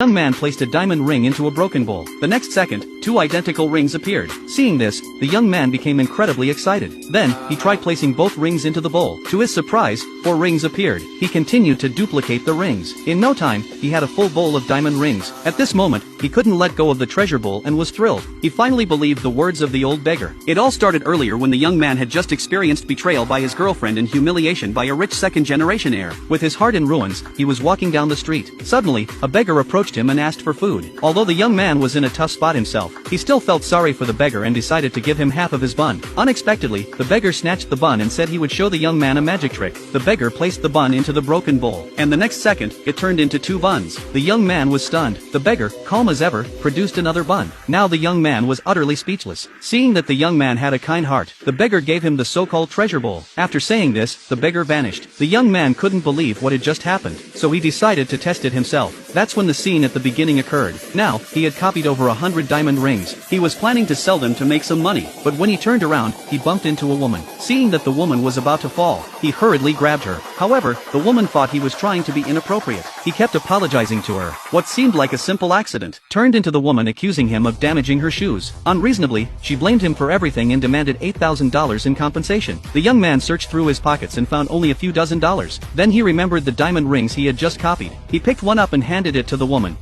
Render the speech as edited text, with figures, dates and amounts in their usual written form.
young man placed a diamond ring into a broken bowl. The next second, two identical rings appeared. Seeing this, the young man became incredibly excited. Then, he tried placing both rings into the bowl. To his surprise, four rings appeared. He continued to duplicate the rings. In no time, he had a full bowl of diamond rings. At this moment, he couldn't let go of the treasure bowl and was thrilled. He finally believed the words of the old beggar. It all started earlier when the young man had just experienced betrayal by his girlfriend and humiliation by a rich second-generation heir. With his heart in ruins, he was walking down the street. Suddenly, a beggar approached him and asked for food. Although the young man was in a tough spot himself, he still felt sorry for the beggar and decided to give him half of his bun. Unexpectedly, the beggar snatched the bun and said he would show the young man a magic trick. The beggar placed the bun into the broken bowl, and the next second, it turned into two buns. The young man was stunned. The beggar, calm as ever, produced another bun. Now the young man was utterly speechless. Seeing that the young man had a kind heart, the beggar gave him the so-called treasure bowl. After saying this, the beggar vanished. The young man couldn't believe what had just happened, so he decided to test it himself. That's when the scene at the beginning occurred. Now, he had copied over 100 diamond rings. He was planning to sell them to make some money, but when he turned around, he bumped into a woman. Seeing that the woman was about to fall, he hurriedly grabbed her. However, the woman thought he was trying to be inappropriate. He kept apologizing to her. What seemed like a simple accident turned into the woman accusing him of damaging her shoes. Unreasonably, she blamed him for everything and demanded $8,000 in compensation. The young man searched through his pockets and found only a few dozen dollars. Then he remembered the diamond rings he had just copied. He picked one up and handed it to the woman.